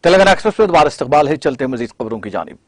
Telangana express में दोबारा इस्तकबाल है। चलते हैं मजीद खबरों की जानिब।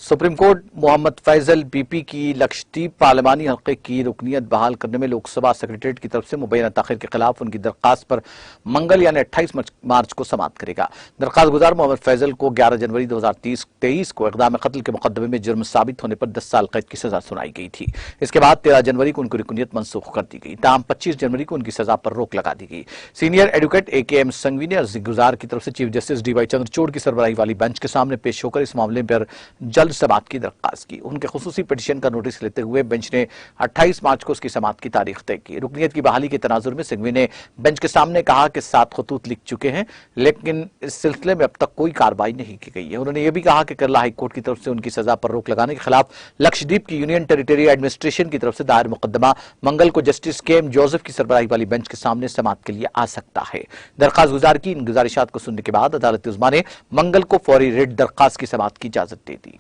सुप्रीम कोर्ट मोहम्मद फैजल बीपी की लक्षद्वीप पार्लिमानी हल्के की रुकनीत बहाल करने में लोकसभा सेक्रेटरीट की तरफ से मुबैना ताखिर के खिलाफ उनकी दरखास्त पर मंगल यानी 28 मार्च को समाअत करेगा। दरखास्त गुजार मोहम्मद फैजल को 11 जनवरी 2023 को इक़दाम कत्ल के मुकदमे में जुर्म साबित होने पर 10 साल कैद की सजा सुनाई गई थी। इसके बाद 13 जनवरी को उनकी रुकनीत मनसूख कर दी गई। ताहम 25 जनवरी को उनकी सजा पर रोक लगा दी गई। सीनियर एडवोकेट AKM संघवी ने अर्जी गुजार की तरफ से चीफ जस्टिस DY चंद्रचूड़ की सरबराही वाली बेंच के सामने पेश होकर इस मामले पर जल्द समाअत की दरखास्त की। उनके खुसूसी पिटीशन का नोटिस लेते हुए बेंच ने 28 मार्च को उसकी समाअत की तारीख तय की। रुकनीत की बहाली के तनाजुर में सिंघवी ने बेंच के सामने कहा कि 7 खतूत लिख चुके हैं, लेकिन इस सिलसिले में अब तक कोई कार्रवाई नहीं की गई है। उन्होंने यह भी कहा कि केरला हाईकोर्ट की तरफ से उनकी सजा पर रोक लगाने के खिलाफ लक्षद्वीप की यूनियन टेरिटरी एडमिनिस्ट्रेशन की तरफ से दायर मुकदमा मंगल को जस्टिस KM जोसेफ की सरबराही वाली बेंच के सामने समाअत के लिए आ सकता है। दरखास्त गुजार की इन गुजारिशात को सुनने के बाद अदालत उज़्मा ने मंगल को फौरी रिट दरखास्त की समाअत की इजाजत दे दी।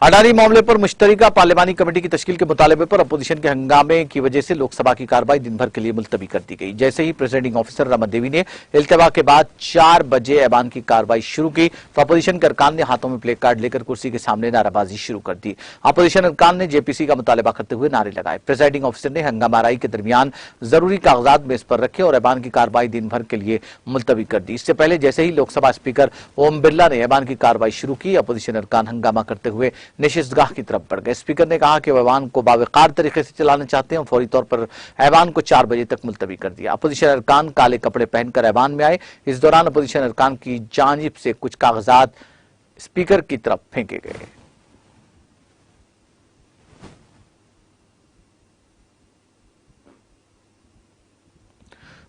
अडानी मामले पर मुश्तरका पार्लिमानी कमेटी की तश्कील के मुतालबे पर अपोजिशन के हंगामे की वजह से लोकसभा की कार्रवाई दिन भर के लिए मुलतवी कर दी गई। जैसे ही प्रेसिडिंग ऑफिसर रमन देवी ने इल्तवा के बाद 4 बजे ऐवान की कार्रवाई शुरू की तो अपोजिशन के अरकान ने हाथों में प्ले कार्ड लेकर कुर्सी के सामने नाराबाजी शुरू कर दी। अपोजिशन अरकान ने JPC का मुतालबा करते हुए नारे लगाए। प्रेसिडिंग ऑफिसर ने हंगामाराई के दरमियान जरूरी कागजात मेज पर रखे और ऐवान की कार्रवाई दिन भर के लिए मुलतवी कर दी। इससे पहले जैसे ही लोकसभा स्पीकर ओम बिरला ने ऐवान की कार्रवाई शुरू की, अपोजिशन अरकान हंगामा करते हुए नशिस्तगाह की तरफ बढ़ गए। स्पीकर ने कहा कि वह ऐवान को बावकार तरीके से चलाना चाहते हैं और फौरी तौर पर ऐवान को 4 बजे तक मुलतवी कर दिया। अपोजिशन अरकान काले कपड़े पहनकर ऐवान में आए। इस दौरान अपोजिशन अरकान की जानिब से कुछ कागजात स्पीकर की तरफ फेंके गए।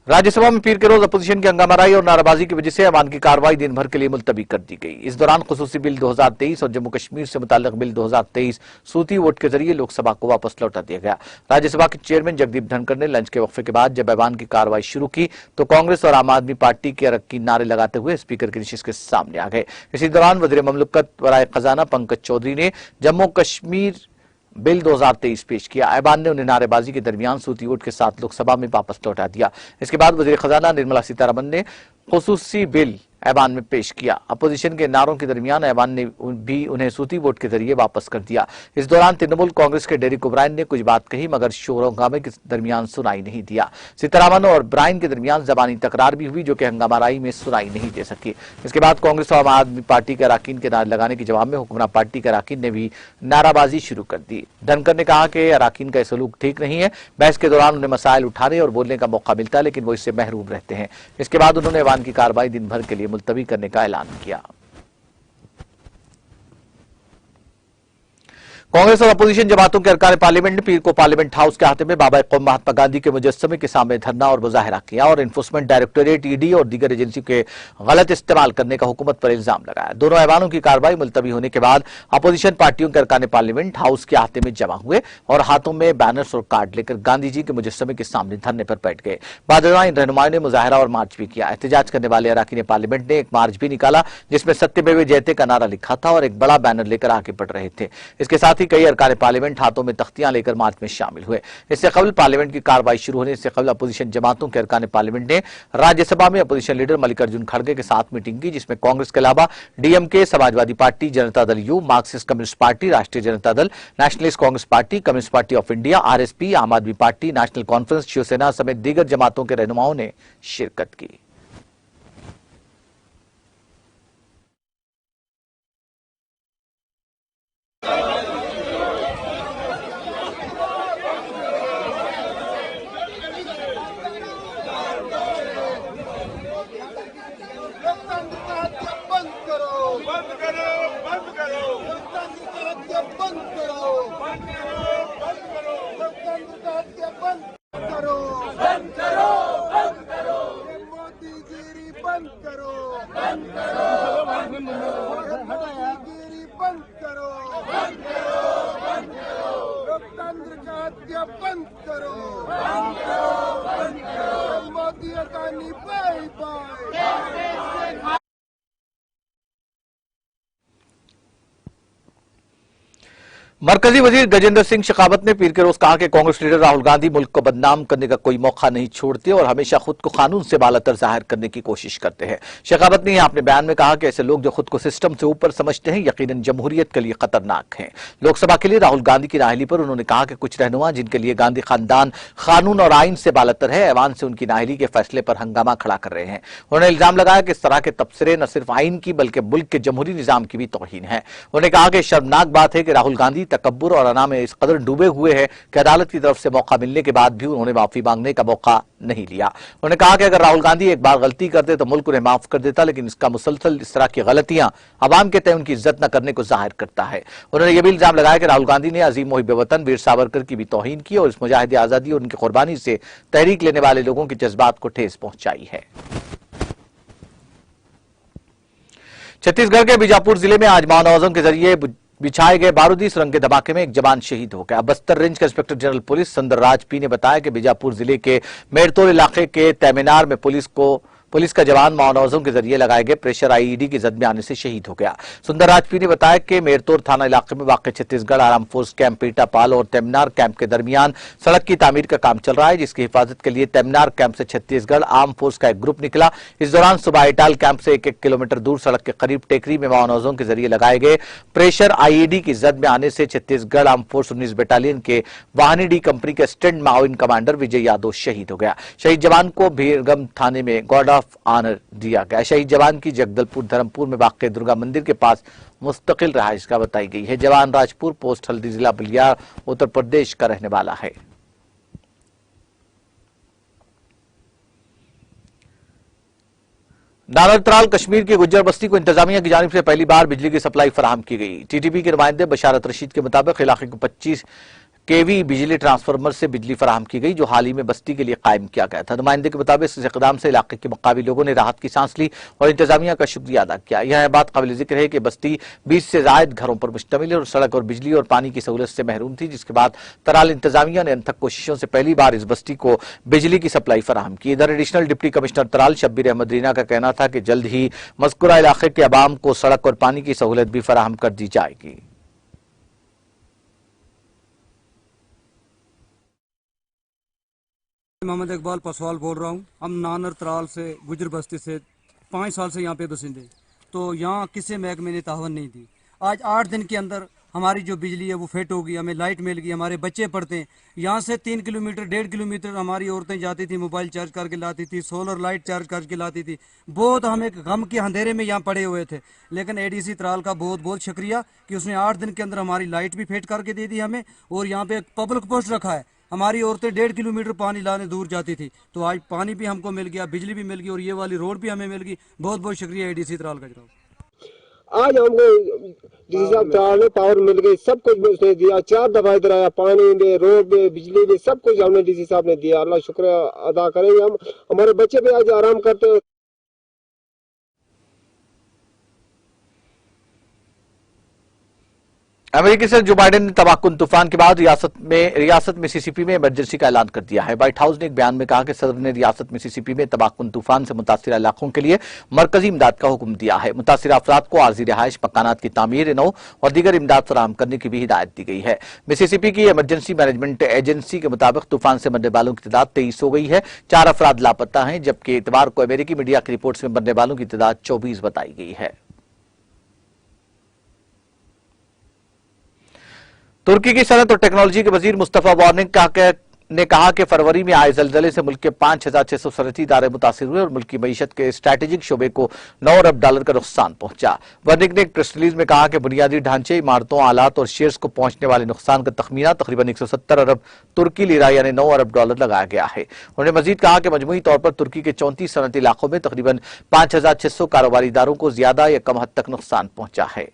राज्यसभा में पीर के रोज अपोजिशन की हंगामाराई और नाराबाजी की वजह से ऐवान की कार्रवाई दिन भर के लिए मुलतवी कर दी गई। इस दौरान खुसूसी बिल 2023 और जम्मू कश्मीर से मुताल्लिक बिल 2023 सूती वोट के जरिए लोकसभा को वापस लौटा दिया गया। राज्यसभा के चेयरमैन जगदीप धनखड़ ने लंच के वक्फे के बाद जब ऐवान की कार्रवाई शुरू की तो कांग्रेस और आम आदमी पार्टी के अरकान नारे लगाते हुए स्पीकर की नशिस्त के सामने आ गए। इसी दौरान वज़ीर ममलकत वराए खजाना पंकज चौधरी ने जम्मू कश्मीर बिल 2023 पेश किया। ऐवान ने उन्हें नारेबाजी के दरमियान सूती वोट के साथ लोकसभा में वापस लौटा दिया। इसके बाद वज़ीर खजाना निर्मला सीतारमण ने खुसूसी बिल ऐवान में पेश किया। अपोजिशन के नारों के दरमियान ऐवान ने भी उन्हें सूती वोट के जरिए वापस कर दिया। इस दौरान तृणमूल कांग्रेस के डेरिक ओब्रायन ने कुछ बात कही मगर शोर हंगामे के दरमियान सुनाई नहीं दिया। सीतारमण और ब्रायन के दरमियान जबानी तकरार भी हुई जो कि हंगामाराई में सुनाई नहीं दे सकी। इसके बाद कांग्रेस और आम आदमी पार्टी के अरकान के नारे लगाने के जवाब में हुक्मरान पार्टी के अरकान ने भी नाराबाजी शुरू कर दी। धनखड़ ने कहा कि अरकान का सलूक ठीक नहीं है। बहस के दौरान उन्हें मसाइल उठाने और बोलने का मौका मिलता है लेकिन वो इससे महरूम रहते हैं। इसके बाद उन्होंने ऐवान की कार्रवाई दिन भर के लिए मुलतवी करने का ऐलान किया। कांग्रेस और अपोजिशन जमातों के अरकान पार्लियामेंट ने पीर को पार्लियामेंट हाउस के अहाते में बाबा कौम महात्मा गांधी के मुजस्समे के सामने धरना और मुजाहिरा किया और एनफोर्समेंट डायरेक्टोरेट ED और दीगर एजेंसी के गलत इस्तेमाल करने का हुकूमत पर इल्जाम लगाया। दोनों ऐवानों की कार्रवाई मुलतवी होने के बाद अपोजिशन पार्टियों के अरकान पार्लियामेंट हाउस के अहाते में जमा हुए और हाथों में बैनर्स और कार्ड लेकर गांधी जी के मुजस्समे के सामने धरने पर बैठ गए। बाद इन रहनुमाओं ने मुजाहिरा और मार्च भी किया। एहतजाज करने वाले अरकान पार्लियामेंट ने एक मार्च भी निकाला जिसमें सत्यमेव जयते का नारा लिखा था और एक बड़ा बैनर लेकर आगे बढ़ रहे थे। इसके साथ ही कई अरकान पार्लियामेंट हाथों में तख्तियां लेकर मार्च में शामिल हुए। इससे कबल पार्लियामेंट की कार्रवाई शुरू होने से कबल अपोजिशन जमातों के अरकान पार्लियामेंट ने राज्यसभा में अपोजिशन लीडर मल्लिकार्जुन खड़गे के साथ मीटिंग की जिसमें कांग्रेस के अलावा DMK, Samajwadi party, Janata Dal U, Marxist communist party, राष्ट्रीय Janata Dal, nationalist Congress party, communist party of India, RSP, आम आदमी पार्टी, नेशनल कॉन्फ्रेंस, शिवसेना समेत दीगर जमातों के रहनुमाओं ने शिरकत की। मरकजी वजीर गजेंद्र सिंह शेखावत ने पीर के रोज कहा कि कांग्रेस लीडर राहुल गांधी मुल्क को बदनाम करने का कोई मौका नहीं छोड़ते और हमेशा खुद को कानून से बालातर जाहिर करने की कोशिश करते हैं। शेखावत ने अपने बयान में कहा कि ऐसे लोग जो खुद को सिस्टम से ऊपर समझते हैं यकीनन जमहूरियत के लिए खतरनाक हैं। लोकसभा के लिए राहुल गांधी की नाअहली पर उन्होंने कहा कि कुछ रहनुमा जिनके लिए गांधी खानदान कानून और आइन से बालातर है, ऐवान से उनकी नाअहली के फैसले पर हंगामा खड़ा कर रहे हैं। उन्होंने इल्जाम लगाया कि इस तरह के तबसरे न सिर्फ आइन की बल्कि मुल्क के जमहूरी निजाम की भी तौहीन है। उन्होंने कहा कि शर्मनाक बात है कि राहुल गांधी तकब्बुर और अना में इस कदर डूबे हुए हैं कि अदालत की तरफ से मौका मिलने के बाद भी उन्होंने माफी मांगने का मौका नहीं लिया। उन्होंने कहा कि अगर राहुल गांधी एक बार गलती करते तो मुल्क उन्हें माफ कर देता, लेकिन इसका मुसलसल इस तरह की गलतियां अवाम के तय उनकी इज्जत न करने को जाहिर करता है। उन्होंने यह भी इल्जाम लगाया कि राहुल गांधी ने अजीम मुहिब वतन वीर सावरकर की भी तौहीन की और इस मुजाहिद आजादी और उनकी कुर्बानी से तहरीक लेने वाले लोगों के जज्बात को ठेस पहुंचाई है। छत्तीसगढ़ के बीजापुर जिले में आज माओवादियों के जरिए बिछाए गए बारूदी सुरंग के धमाके में एक जवान शहीद हो गया। बस्तर रेंज के inspector general police Sundarraj P ने बताया कि बीजापुर जिले के मेरतोर इलाके के तैमीनार में पुलिस का जवान माओवादियों के जरिए लगाए गए प्रेशर आईईडी की जद में आने से शहीद हो गया। सुंदरराज पी ने बताया कि मेरतोर थाना इलाके में वाक़ छत्तीसगढ़ आर्म फोर्स कैंप पीटापाल और तैमीनार कैंप के दरमियान सड़क की तामीर का काम चल रहा है, जिसकी हिफाजत के लिए तैमीनार कैंप से छत्तीसगढ़ आर्म फोर्स का एक ग्रुप निकला। इस दौरान सुबह इटाल कैंप से 1-1 किलोमीटर दूर सड़क के करीब टेकरी में माओवादियों के जरिए लगाए गए प्रेशर आईईडी की जद में आने से छत्तीसगढ़ आर्म फोर्स 19 बटालियन के वाहनी डी कंपनी के स्टैंड माओइन कमांडर विजय यादव शहीद हो गया। शहीद जवान को भीरगम थाने में गार्ड ऑफ ऑनर दिया गया। शहीद जवान की जगदलपुर धर्मपुर में वाक़ दुर्गा मंदिर के पास मुस्तकिल रहाइश का बताई गई है। जवान राजपुर पोस्ट हल्दी जिला बलिया उत्तर प्रदेश का रहने वाला है। नानरत्राल कश्मीर की गुज्जर बस्ती को इंतजामिया की जानिब से पहली बार बिजली की सप्लाई फराहम की गई। टीटीपी के नुमाइंदे बशारत रशीद के मुताबिक इलाके को 25 केवी बिजली ट्रांसफार्मर से बिजली फराहम की गई, जो हाल ही में बस्ती के लिए कायम किया गया था। नुमाइंदे के मुताबिक इस इक़दाम से इलाके के मकामी लोगों ने राहत की सांस ली और इंतजामिया का शुक्रिया अदा किया। यह बात काबिल जिक्र है कि बस्ती 20 से जायद घरों पर मुश्तमिल है और सड़क और बिजली और पानी की सहूलत से महरूम थी, जिसके बाद तराल इंतजामिया ने अनथक कोशिशों से पहली बार इस बस्ती को बिजली की सप्लाई फराहम की। इधर additional deputy commissioner Tral Shabbir Ahmad Reena का कहना था कि जल्द ही मज़कूरा इलाके के अवाम को सड़क और पानी की सहूलत भी फराहम कर दी जाएगी। मोहम्मद इकबाल पसवाल बोल रहा हूँ। हम नानरत्राल से गुजर बस्ती से 5 साल से यहाँ पे बसिंदे, तो यहाँ किसी महकमे ने तावन नहीं दी। आज 8 दिन के अंदर हमारी जो बिजली है वो फिट हो गई, हमें लाइट मिल गई, हमारे बच्चे पढ़ते हैं। यहाँ से 3 किलोमीटर 1.5 किलोमीटर हमारी औरतें जाती थी, मोबाइल चार्ज करके लाती थी, सोलर लाइट चार्ज करके लाती थी। बहुत हमें गम के अंधेरे में यहाँ पड़े हुए थे, लेकिन एडीसी त्राल का बहुत बहुत शुक्रिया कि उसने 8 दिन के अंदर हमारी लाइट भी फिट करके दे दी हमें। और यहाँ पे एक पब्लिक पोस्ट रखा है, हमारी औरतें 1.5 किलोमीटर पानी लाने दूर जाती थी, तो आज पानी भी हमको मिल गया, बिजली भी मिल गई और ये वाली रोड भी हमें मिल गई। बहुत बहुत शुक्रिया एडीसी त्राल का जनाब। आज हमको डीसी साहब त्राल ने पावर मिल गई, सब कुछ उसने दिया। 4 दफा इधर आया, पानी में, रोड में, बिजली में, सब कुछ हमने डीसी साहब ने दिया। अल्लाह शुक्रिया अदा करेंगे हम। हमारे बच्चे भी आज आराम करते हैं। अमेरिकी सदर जो बाइडेन ने तबाहकुन तूफान के बाद रियासत मिसिसिपी में इमरजेंसी का ऐलान कर दिया है। व्हाइट हाउस ने एक बयान में कहा कि सदर ने रियासत मिसिसिपी में तबाहकुन तूफान से मुतासिर इलाकों के लिए मरकजी इमदाद का हुक्म दिया है। मुतासिर अफराद को आर्जी रिहाइश, मकानात की तामीर नौ और दीगर इमदाद फराहम करने की भी हिदायत दी गई है। मिसिसिपी की इमरजेंसी मैनेजमेंट एजेंसी के मुताबिक तूफान से मरने वालों की तादाद 23 हो गई है। 4 अफराद लापता हैं, जबकि इतवार को अमेरिकी मीडिया की रिपोर्ट्स में मरने वालों की तादाद 24 बताई गई है। तुर्की की सनत और टेक्नोलॉजी के वजीर मुस्तफा वार्निक ने कहा कि फरवरी में आए जलजले से मुल्क के 5,600 सनती इदारे मुतासिर हुए और मुल्क की मईशत के स्ट्रैटेजिक शोबे को 9 अरब डॉलर का नुकसान पहुंचा। वार्निक ने एक प्रेस रिलीज में कहा कि बुनियादी ढांचे, इमारतों, आलात और शेयर्स को पहुंचने वाले नुकसान का तखमीना तकरीबन 170 अरब तुर्की लीरा यानी 9 अरब डॉलर लगाया गया है। उन्होंने मजीद कहा कि मजमूई तौर पर तुर्की के 34 सनती इलाकों में तकरीबन 5,600 कारोबारी इदारों को ज्यादा या कम हद तक नुकसान पहुंचा है।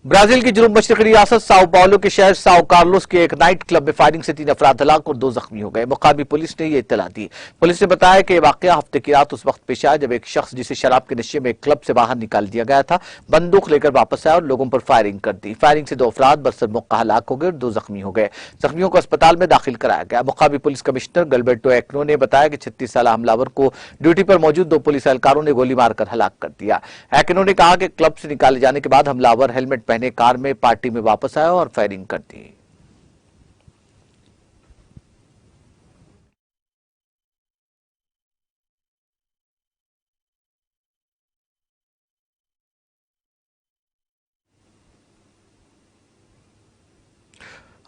ब्राजील की जुनूब मशरकी रियासत साओ पाउलो के शहर साओ कार्लोस के एक नाइट क्लब में फायरिंग से 3 अफराद हलाक और 2 जख्मी हो गए। मुकामी पुलिस ने यह इत्तला दी। पुलिस ने बताया कि यह वाकया हफ्ते की रात उस वक्त पेश आया जब एक शख्स जिसे शराब के नशे में क्लब से बाहर निकाल दिया गया था, बंदूक लेकर वापस आया और लोगों पर फायरिंग कर दी। फायरिंग से 2 अफराद बरसर मौका हलाक हो गए और 2 जख्मी हो गए। जख्मियों को अस्पताल में दाखिल कराया गया। मुकामी पुलिस कमिश्नर गल्बर्टो एक्नो ने बताया कि 36 साल हमलावर को ड्यूटी पर मौजूद 2 पुलिस एहलकारों ने गोली मारकर हलाक कर दिया। एक्नो ने कहा कि क्लब से निकाले जाने के बाद हमलावर हेलमेट पहने कार में पार्टी में वापस आया और फायरिंग कर दी।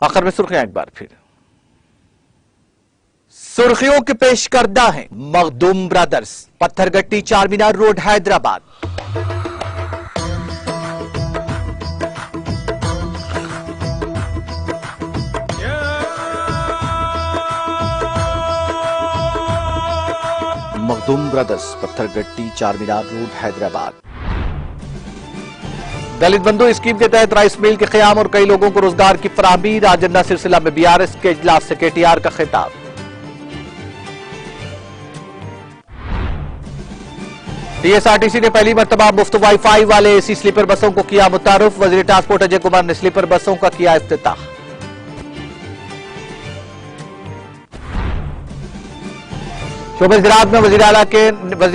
आखिर में सुर्खियां एक बार फिर। सुर्खियों के पेश करदा है Makhdoom brothers, Patthargatti Charminar road Hyderabad. Makhdoom brothers, Patthargatti Charminar road Hyderabad. Dalit Bandhu scheme के तहत राइस मिल के क़याम और कई लोगों को रोजगार की फराहमी। राजन्ना सिलसिला में बीआरएस के इजलास से केटीआर का खिताब। टीएसआरटीसी ने पहली मर्तबा मुफ्त वाईफाई वाले एसी स्लीपर बसों को किया मुतारुफ। वजीर ट्रांसपोर्ट अजय कुमार ने स्लीपर बसों का किया इफ्तिताह। शोबे ज़राअत में वज़ीर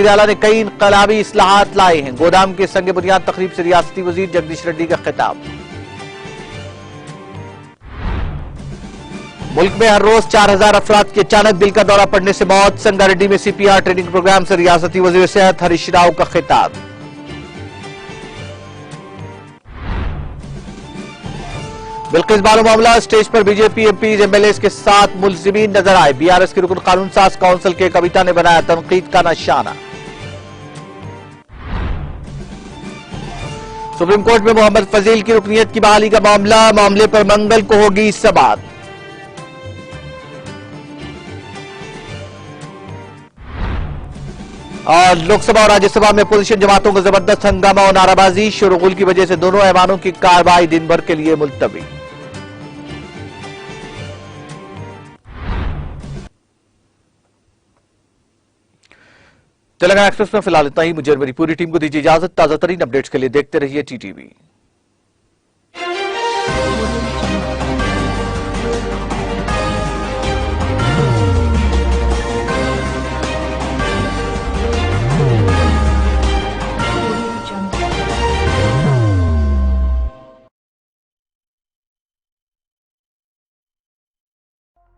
आला ने कई इनकलाबी इस्लाहात लाए हैं। गोदाम के संग बुनियाद तकरीब से रियासती वजीर जगदीश रेड्डी का खिताब। मुल्क में हर रोज 4000 अफराद की अचानक दिल का दौरा पड़ने से मौत। संगारेड्डी में सीपीआर ट्रेनिंग प्रोग्राम से रियासती वजीर सेहत हरीश राव का खिताब। बिल्किस बानो मामला, स्टेज पर बीजेपी एमपी एमएलए के साथ मुलजिमीन नजर आए। बीआरएस के रुकन कानून साज काउंसिल के कविता ने बनाया तनकीद का निशाना। सुप्रीम कोर्ट में मोहम्मद फजील की रुकनीयत की बहाली का मामले पर मंगल को होगी समाअत। और लोकसभा और राज्यसभा में अपोजिशन जमातों का जबरदस्त हंगामा और नाराबाजी। शोरगुल की वजह से दोनों ऐवानों की कार्रवाई दिन भर के लिए मुलतवी। तेलंगाना एक्सप्रेस में फिलहाल इतना ही। मुझे और मेरी पूरी टीम को दीजिए इजाजत। ताजा तरीन अपडेट्स के लिए देखते रहिए टीटीवी।